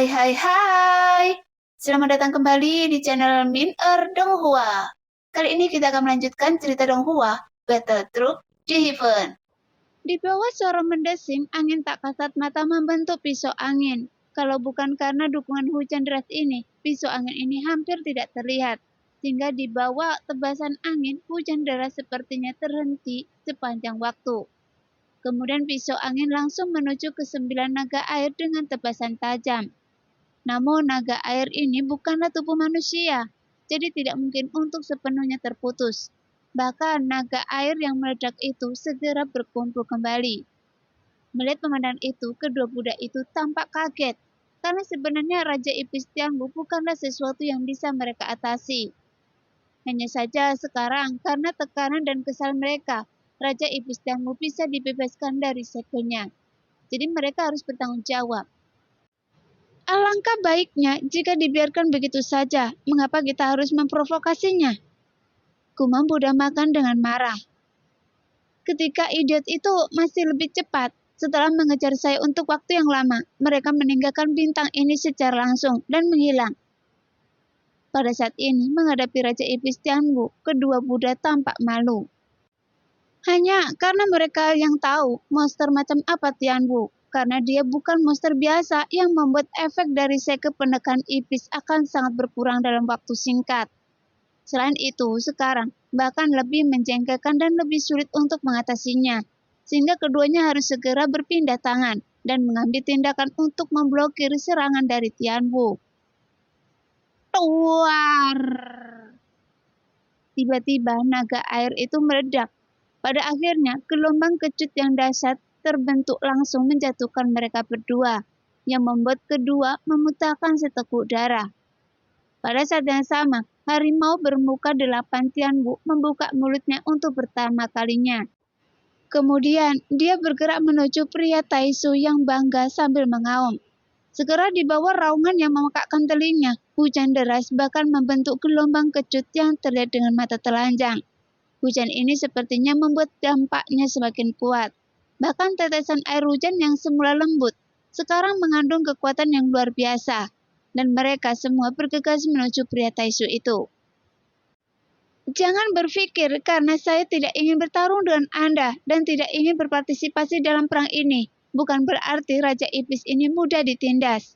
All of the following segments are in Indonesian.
Hai hai hai. Selamat datang kembali di channel Min Donghua. Kali ini kita akan melanjutkan cerita Donghua, Battle Troop di Heaven. Di bawah suara mendesing, angin tak kasat mata membentuk pisau angin. Kalau bukan karena dukungan hujan deras ini, pisau angin ini hampir tidak terlihat. Sehingga di bawah tebasan angin, hujan deras sepertinya terhenti sepanjang waktu. Kemudian pisau angin langsung menuju ke 9 naga air dengan tebasan tajam. Namun naga air ini bukanlah tubuh manusia, jadi tidak mungkin untuk sepenuhnya terputus. Bahkan naga air yang meledak itu segera berkumpul kembali. Melihat pemandangan itu, kedua budak itu tampak kaget, karena sebenarnya Raja Iblis Tianwu bukanlah sesuatu yang bisa mereka atasi. Hanya saja sekarang, karena tekanan dan kesal mereka, Raja Iblis Tianwu bisa dibebaskan dari segelnya. Jadi mereka harus bertanggung jawab. Alangkah baiknya jika dibiarkan begitu saja. Mengapa kita harus memprovokasinya? Gumam Buddha makan dengan marah. Ketika idiot itu masih lebih cepat, setelah mengejar saya untuk waktu yang lama, mereka meninggalkan bintang ini secara langsung dan menghilang. Pada saat ini, menghadapi Raja Iblis Tianwu, kedua Buddha tampak malu. Hanya karena mereka yang tahu monster macam apa Tianwu. Karena dia bukan monster biasa yang membuat efek dari seke penekan iblis akan sangat berkurang dalam waktu singkat. Selain itu, sekarang bahkan lebih menjengkelkan dan lebih sulit untuk mengatasinya, sehingga keduanya harus segera berpindah tangan dan mengambil tindakan untuk memblokir serangan dari Tianwu. Tuar! Tiba-tiba naga air itu meledak. Pada akhirnya, gelombang kecut yang dahsyat terbentuk langsung menjatuhkan mereka berdua, yang membuat kedua memuntahkan seteguk darah. Pada saat yang sama, harimau bermuka 8 Tianwu membuka mulutnya untuk pertama kalinya. Kemudian, dia bergerak menuju pria Taisu yang bangga sambil mengaum. Segera di bawah raungan yang memekakkan telinga, hujan deras bahkan membentuk gelombang kecut yang terlihat dengan mata telanjang. Hujan ini sepertinya membuat dampaknya semakin kuat. Bahkan tetesan air hujan yang semula lembut, sekarang mengandung kekuatan yang luar biasa. Dan mereka semua bergegas menuju pria Taisu itu. Jangan berpikir karena saya tidak ingin bertarung dengan Anda dan tidak ingin berpartisipasi dalam perang ini. Bukan berarti Raja Iblis ini mudah ditindas.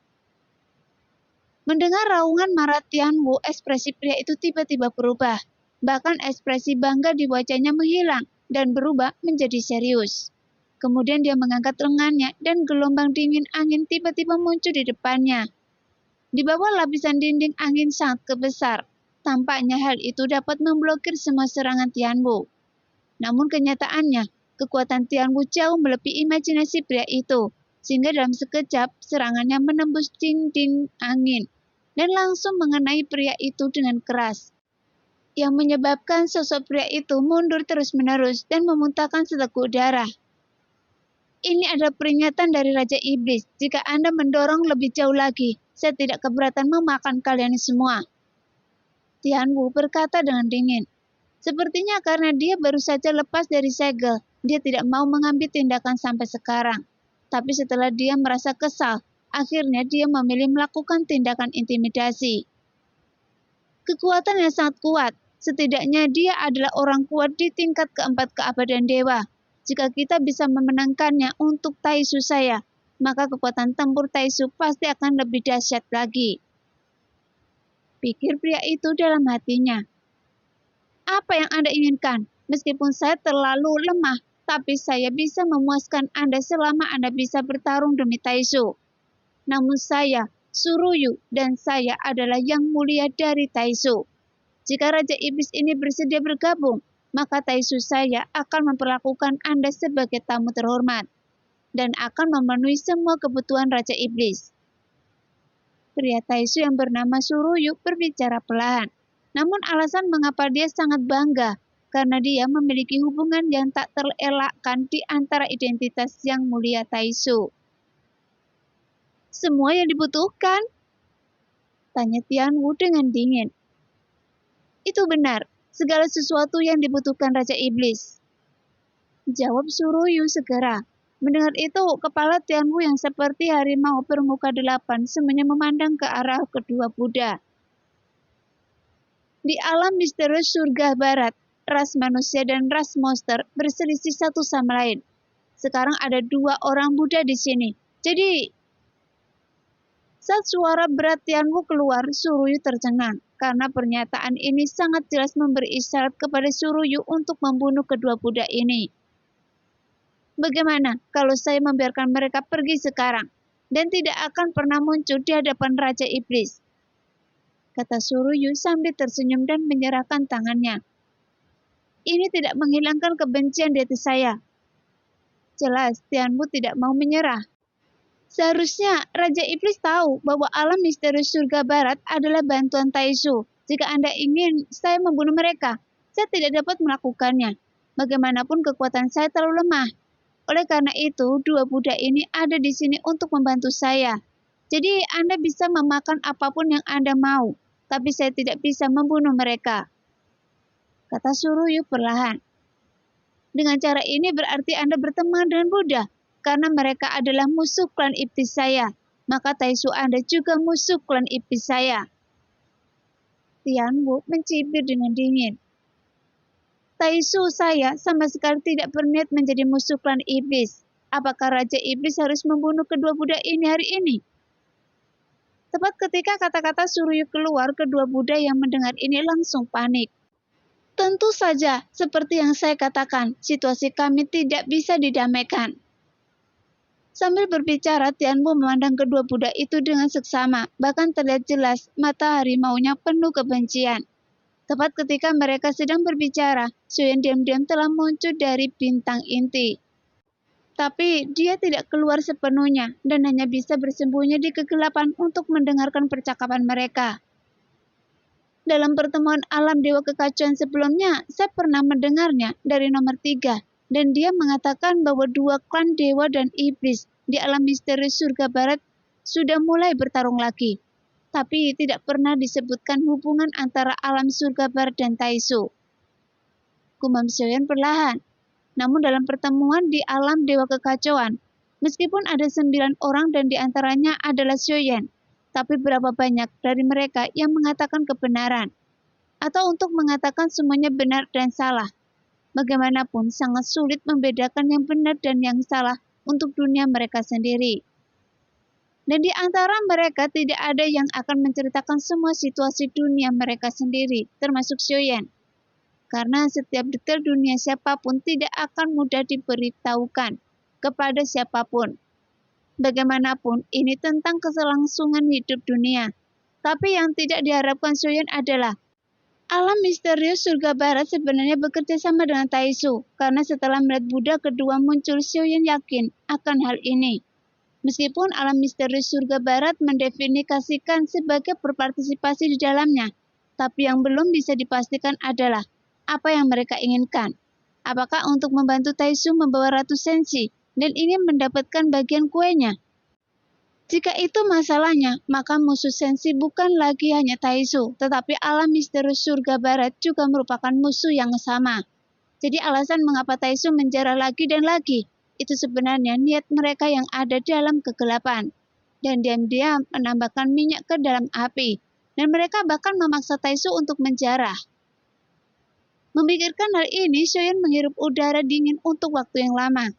Mendengar raungan marah Tianwu, ekspresi pria itu tiba-tiba berubah. Bahkan ekspresi bangga di wajahnya menghilang dan berubah menjadi serius. Kemudian dia mengangkat lengannya dan gelombang dingin angin tiba-tiba muncul di depannya. Di bawah lapisan dinding angin sangat besar, tampaknya hal itu dapat memblokir semua serangan Tianwu. Namun kenyataannya, kekuatan Tianwu jauh melebihi imajinasi pria itu, sehingga dalam sekejap serangannya menembus dinding angin dan langsung mengenai pria itu dengan keras, yang menyebabkan sosok pria itu mundur terus-menerus dan memuntahkan seteguk darah. Ini adalah peringatan dari Raja Iblis. Jika Anda mendorong lebih jauh lagi, saya tidak keberatan memakan kalian semua. Tianwu berkata dengan dingin. Sepertinya karena dia baru saja lepas dari segel, dia tidak mau mengambil tindakan sampai sekarang. Tapi setelah dia merasa kesal, akhirnya dia memilih melakukan tindakan intimidasi. Kekuatan yang sangat kuat, setidaknya dia adalah orang kuat di tingkat keempat keabadian dewa. Jika kita bisa memenangkannya untuk Taisu saya, maka kekuatan tempur Taisu pasti akan lebih dahsyat lagi. Pikir pria itu dalam hatinya. Apa yang Anda inginkan? Meskipun saya terlalu lemah, tapi saya bisa memuaskan Anda selama Anda bisa bertarung demi Taisu. Namun saya, Suruyu, dan saya adalah yang mulia dari Taisu. Jika Raja Iblis ini bersedia bergabung, maka Taisu saya akan memperlakukan Anda sebagai tamu terhormat dan akan memenuhi semua kebutuhan Raja Iblis. Pria Taisu yang bernama Suruyu berbicara pelan, namun alasan mengapa dia sangat bangga karena dia memiliki hubungan yang tak terelakkan di antara identitas yang mulia Taisu. Semua yang dibutuhkan? Tanya Tianwu dengan dingin. Itu benar. Segala sesuatu yang dibutuhkan Raja Iblis. Jawab Suruyu segera. Mendengar itu, kepala Tianwu yang seperti harimau bermuka 8 semuanya memandang ke arah kedua Buddha. Di alam misterius surga barat, ras manusia dan ras monster berselisih satu sama lain. Sekarang ada 2 orang Buddha di sini. Jadi, saat suara berat Tianwu keluar, Suruyu tercengang. Karena pernyataan ini sangat jelas memberi isyarat kepada Suruyu untuk membunuh kedua Buddha ini. Bagaimana kalau saya membiarkan mereka pergi sekarang dan tidak akan pernah muncul di hadapan Raja Iblis? Kata Suruyu sambil tersenyum dan menyerahkan tangannya. Ini tidak menghilangkan kebencian di hati saya. Jelas Tianwu tidak mau menyerah. Seharusnya Raja Iblis tahu bahwa alam misterius surga barat adalah bantuan Taisu. Jika Anda ingin saya membunuh mereka, saya tidak dapat melakukannya. Bagaimanapun kekuatan saya terlalu lemah. Oleh karena itu, 2 Buddha ini ada di sini untuk membantu saya. Jadi Anda bisa memakan apapun yang Anda mau, tapi saya tidak bisa membunuh mereka. Kata Suruyu perlahan. Dengan cara ini berarti Anda berteman dengan Buddha, karena mereka adalah musuh klan iblis saya. Maka Taisu Anda juga musuh klan iblis saya. Tianwu mencibir dengan dingin. Taisu saya sama sekali tidak berniat menjadi musuh klan iblis. Apakah Raja Iblis harus membunuh kedua Buddha ini hari ini? Tepat ketika kata-kata Suruyu keluar, kedua Buddha yang mendengar ini langsung panik. Tentu saja, seperti yang saya katakan, situasi kami tidak bisa didamaikan. Sambil berbicara, Tianwu memandang kedua Buddha itu dengan seksama, bahkan terlihat jelas mata harimaunya penuh kebencian. Tepat ketika mereka sedang berbicara, Xuyan diam-diam telah muncul dari bintang inti. Tapi dia tidak keluar sepenuhnya dan hanya bisa bersembunyi di kegelapan untuk mendengarkan percakapan mereka. Dalam pertemuan alam Dewa Kekacauan sebelumnya, saya pernah mendengarnya dari nomor 3, dan dia mengatakan bahwa 2 klan Dewa dan Iblis di alam misteri surga barat sudah mulai bertarung lagi. Tapi tidak pernah disebutkan hubungan antara alam surga barat dan Taisu. Gumam Xuyan perlahan. Namun dalam pertemuan di alam Dewa Kekacauan, meskipun ada 9 orang dan diantaranya adalah Xuyan, tapi berapa banyak dari mereka yang mengatakan kebenaran? Atau untuk mengatakan semuanya benar dan salah? Bagaimanapun sangat sulit membedakan yang benar dan yang salah untuk dunia mereka sendiri. Dan di antara mereka tidak ada yang akan menceritakan semua situasi dunia mereka sendiri, termasuk Xuyan. Karena setiap detail dunia siapapun tidak akan mudah diberitahukan kepada siapapun. Bagaimanapun, ini tentang keselangsungan hidup dunia. Tapi yang tidak diharapkan Xuyan adalah alam misterius surga barat sebenarnya bekerja sama dengan Taisu. Karena setelah melihat Buddha kedua muncul, Xuyan yakin akan hal ini. Meskipun alam misterius surga barat mendefinisikan sebagai berpartisipasi di dalamnya, tapi yang belum bisa dipastikan adalah apa yang mereka inginkan. Apakah untuk membantu Taisu membawa Ratu Senshi dan ingin mendapatkan bagian kuenya? Jika itu masalahnya, maka musuh Senshi bukan lagi hanya Taisu, tetapi alam misterius surga barat juga merupakan musuh yang sama. Jadi alasan mengapa Taisu menjara lagi dan lagi, itu sebenarnya niat mereka yang ada dalam kegelapan. Dan diam-diam menambahkan minyak ke dalam api, dan mereka bahkan memaksa Taisu untuk menjarah. Memikirkan hal ini, Xuyan menghirup udara dingin untuk waktu yang lama.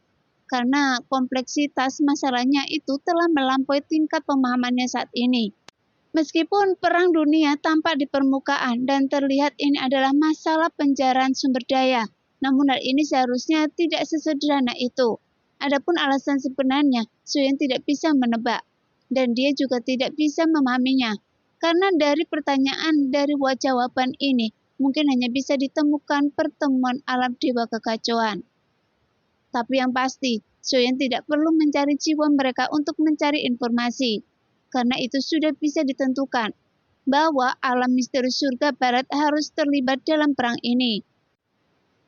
Karena kompleksitas masalahnya itu telah melampaui tingkat pemahamannya saat ini. Meskipun perang dunia tampak di permukaan dan terlihat ini adalah masalah penjaraan sumber daya, namun hal ini seharusnya tidak sesederhana itu. Adapun alasan sebenarnya, Xuyan tidak bisa menebak. Dan dia juga tidak bisa memahaminya. Karena dari pertanyaan dari jawaban ini, mungkin hanya bisa ditemukan pertemuan alam Dewa Kekacauan. Tapi yang pasti, Xuyan tidak perlu mencari jiwa mereka untuk mencari informasi. Karena itu sudah bisa ditentukan bahwa alam misteri surga barat harus terlibat dalam perang ini.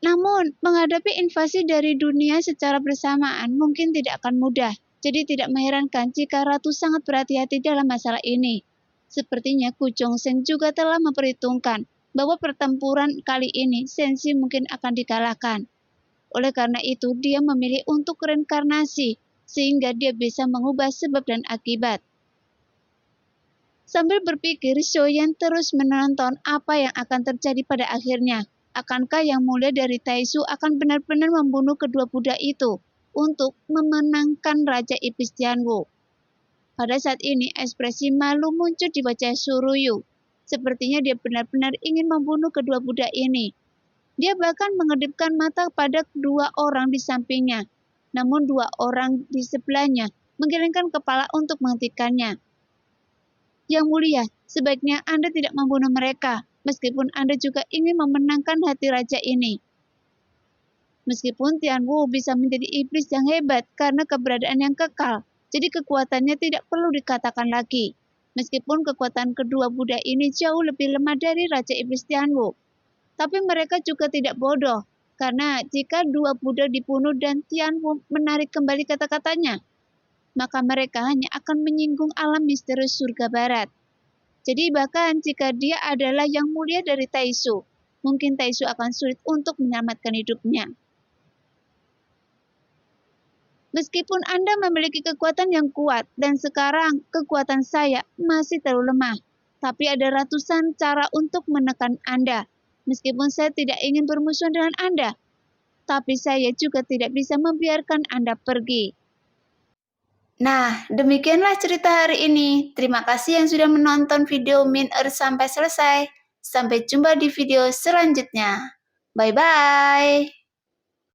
Namun, menghadapi invasi dari dunia secara bersamaan mungkin tidak akan mudah. Jadi tidak mengherankan jika Ratu sangat berhati-hati dalam masalah ini. Sepertinya Ku Jongseng juga telah memperhitungkan bahwa pertempuran kali ini Senshi mungkin akan dikalahkan. Oleh karena itu, dia memilih untuk reinkarnasi, sehingga dia bisa mengubah sebab dan akibat. Sambil berpikir, Shoyan terus menonton apa yang akan terjadi pada akhirnya. Akankah yang mulia dari Taisu akan benar-benar membunuh kedua budak itu untuk memenangkan Raja Iblis Tianwu? Pada saat ini, ekspresi malu muncul di wajah Suruyu. Sepertinya dia benar-benar ingin membunuh kedua budak ini. Dia bahkan mengedipkan mata pada dua orang di sampingnya. Namun dua orang di sebelahnya menggelengkan kepala untuk menghentikannya. Yang mulia, sebaiknya Anda tidak membunuh mereka, meskipun Anda juga ingin memenangkan hati raja ini. Meskipun Tianwu bisa menjadi iblis yang hebat karena keberadaan yang kekal, jadi kekuatannya tidak perlu dikatakan lagi. Meskipun kekuatan kedua budak ini jauh lebih lemah dari Raja Iblis Tianwu. Tapi mereka juga tidak bodoh, karena jika dua budak dibunuh dan Tianwu menarik kembali kata-katanya, maka mereka hanya akan menyinggung alam misterius surga barat. Jadi bahkan jika dia adalah yang mulia dari Taisu, mungkin Taisu akan sulit untuk menyelamatkan hidupnya. Meskipun Anda memiliki kekuatan yang kuat dan sekarang kekuatan saya masih terlalu lemah, tapi ada ratusan cara untuk menekan Anda. Meskipun saya tidak ingin bermusuhan dengan Anda, tapi saya juga tidak bisa membiarkan Anda pergi. Nah, demikianlah cerita hari ini. Terima kasih yang sudah menonton video Min Earth sampai selesai. Sampai jumpa di video selanjutnya. Bye-bye.